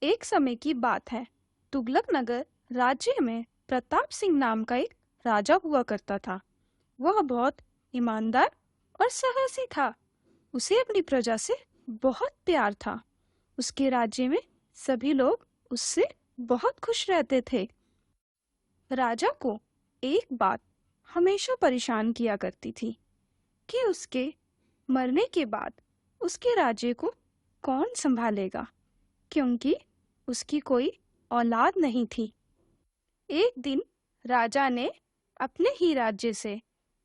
एक समय की बात है। तुगलक नगर राज्य में प्रताप सिंह नाम का एक राजा हुआ करता था। वह बहुत ईमानदार और साहसी था। उसे अपनी प्रजा से बहुत प्यार था। उसके राज्य में सभी लोग उससे बहुत खुश रहते थे। राजा को एक बात हमेशा परेशान किया करती थी कि उसके मरने के बाद उसके राज्य को कौन संभालेगा, क्योंकि उसकी कोई औलाद नहीं थी। एक दिन राजा ने अपने ही राज्य से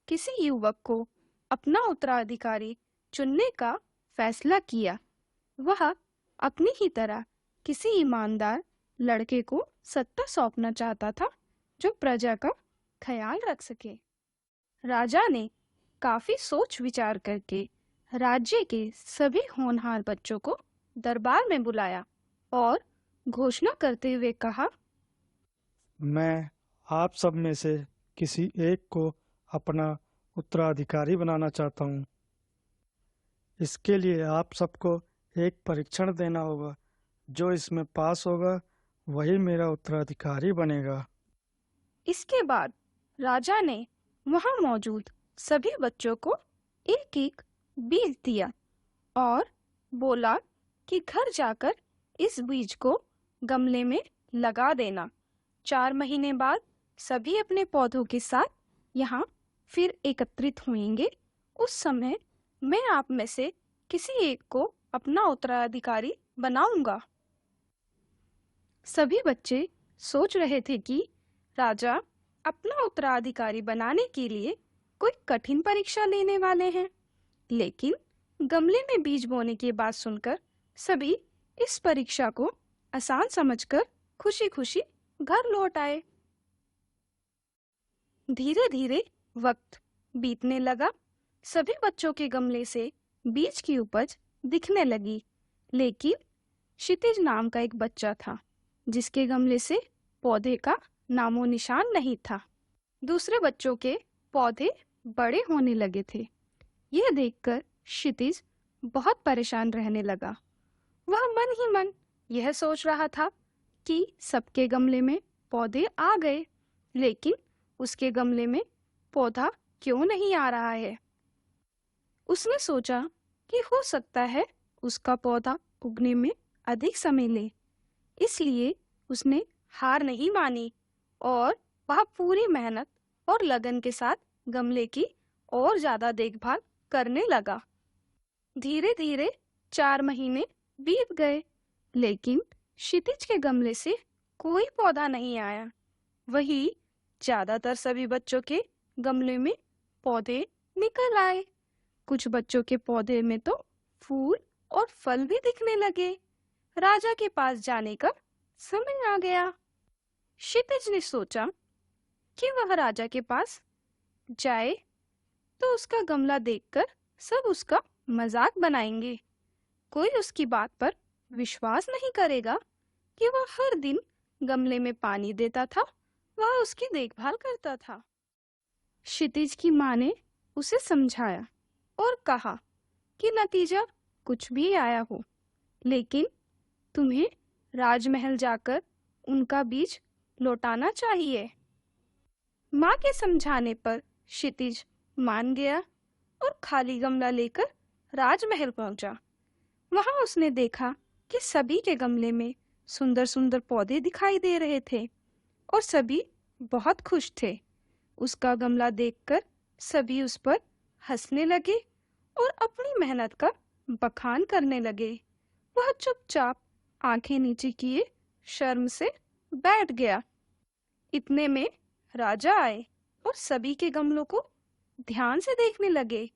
किसी युवक को अपना उत्तराधिकारी चुनने का फैसला किया। वह अपनी ही तरह किसी ईमानदार लड़के को सत्ता सौंपना चाहता था, जो प्रजा का ख्याल रख सके। राजा ने काफी सोच विचार करके राज्य के सभी होनहार बच्चों को दरबार में बुलाया और घोषणा करते हुए कहा, मैं आप सब में से किसी एक को अपना उत्तराधिकारी बनाना चाहता हूँ। इसके लिए आप सबको एक परीक्षण देना होगा। जो इसमें पास होगा वही मेरा उत्तराधिकारी बनेगा। इसके बाद राजा ने वहां मौजूद सभी बच्चों को एक एक बीज दिया और बोला कि घर जाकर इस बीज को गमले में लगा देना। 4 महीने बाद सभी अपने पौधों के साथ यहाँ फिर एकत्रित होंगे। उस समय मैं आप में से किसी एक को अपना उत्तराधिकारी बनाऊंगा। सभी बच्चे सोच रहे थे कि राजा अपना उत्तराधिकारी बनाने के लिए कोई कठिन परीक्षा लेने वाले हैं, लेकिन गमले में बीज बोने की बात सुनकर सभी इस परीक्षा को आसान समझकर खुशी-खुशी घर लौट आए। धीरे-धीरे वक्त बीतने लगा। सभी बच्चों के गमले से बीज की उपज दिखने लगी, लेकिन क्षितिज नाम का एक बच्चा था जिसके गमले से पौधे का नामो निशान नहीं था। दूसरे बच्चों के पौधे बड़े होने लगे थे। यह देखकर क्षितिज बहुत परेशान रहने लगा। वह मन ही मन यह सोच रहा था कि सबके गमले में पौधे आ गए, लेकिन उसके गमले में पौधा क्यों नहीं आ रहा है। उसने सोचा कि हो सकता है उसका पौधा उगने में अधिक समय ले। इसलिए उसने हार नहीं मानी और वह पूरी मेहनत और लगन के साथ गमले की और ज्यादा देखभाल करने लगा। धीरे धीरे 4 महीने बीत गए, लेकिन क्षितिज के गमले से कोई पौधा नहीं आया। वही ज्यादातर सभी बच्चों के गमले में पौधे निकल आए। कुछ बच्चों के पौधे में तो फूल और फल भी दिखने लगे। राजा के पास जाने का समय आ गया। क्षितिज ने सोचा कि वह राजा के पास जाए तो उसका गमला देखकर सब उसका मजाक बनाएंगे। कोई उसकी बात पर विश्वास नहीं करेगा कि वह हर दिन गमले में पानी देता था, वह उसकी देखभाल करता था। क्षितिज की माँ ने उसे समझाया और कहा कि नतीजा कुछ भी आया हो, लेकिन तुम्हें राजमहल जाकर उनका बीज लौटाना चाहिए। माँ के समझाने पर क्षितिज मान गया और खाली गमला लेकर राजमहल पहुंचा। वहां उसने देखा कि सभी के गमले में सुंदर सुंदर पौधे दिखाई दे रहे थे और सभी बहुत खुश थे। उसका गमला देखकर सभी उस पर हंसने लगे और अपनी मेहनत का बखान करने लगे। वह चुपचाप आंखें नीचे किए शर्म से बैठ गया। इतने में राजा आए और सभी के गमलों को ध्यान से देखने लगे।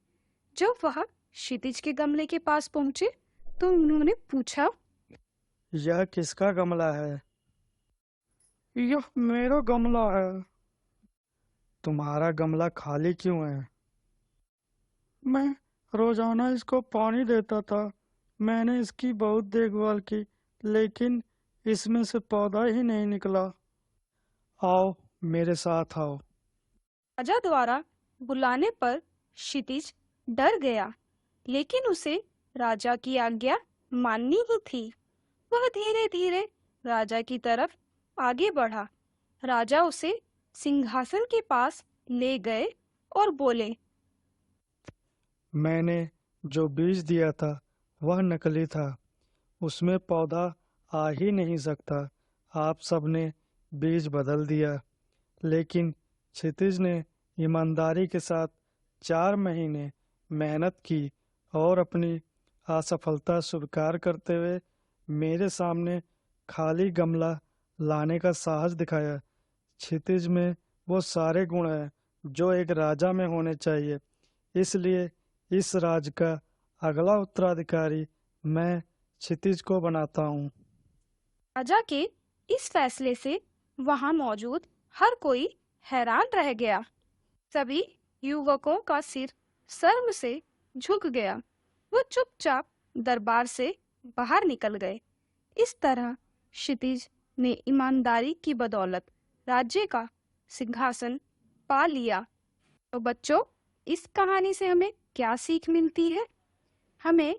जब वह क्षितिज के गमले के पास पहुंचे तो उन्होंने पूछा, यह किसका गमला है? यह मेरा गमला है। तुम्हारा गमला खाली क्यों है? मैं रोजाना इसको पानी देता था। मैंने इसकी बहुत देखभाल की, लेकिन इसमें से पौधा ही नहीं निकला। आओ, मेरे साथ आओ। राजा द्वारा बुलाने पर क्षितिज डर गया, लेकिन उसे राजा की आज्ञा माननी ही थी। वह धीरे धीरे राजा की तरफ आगे बढ़ा। राजा उसे सिंहासन के पास ले गए और बोले, मैंने जो बीज दिया था वह नकली था, उसमें पौधा आ ही नहीं सकता। आप सबने बीज बदल दिया। लेकिन क्षितिज ने ईमानदारी के साथ 4 महीने मेहनत की और अपनी असफलता स्वीकार करते हुए मेरे सामने खाली गमला लाने का साहस दिखाया। क्षितिज में वो सारे गुण हैं जो एक राजा में होने चाहिए। इसलिए इस राज का अगला उत्तराधिकारी मैं क्षितिज को बनाता हूँ। राजा के इस फैसले से वहां मौजूद हर कोई हैरान रह गया। सभी युवकों का सिर शर्म से झुक गया। वो चुपचाप दरबार से बाहर निकल गए। इस तरह क्षितिज ने ईमानदारी की बदौलत राज्य का सिंहासन पा लिया। तो बच्चों, इस कहानी से हमें क्या सीख मिलती है? हमें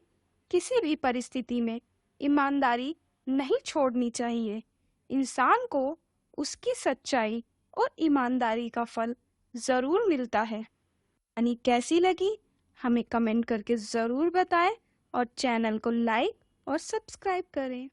किसी भी परिस्थिति में ईमानदारी नहीं छोड़नी चाहिए। इंसान को उसकी सच्चाई और ईमानदारी का फल जरूर मिलता है। कहानी कैसी लगी हमें कमेंट करके जरूर बताएं और चैनल को लाइक और सब्सक्राइब करें।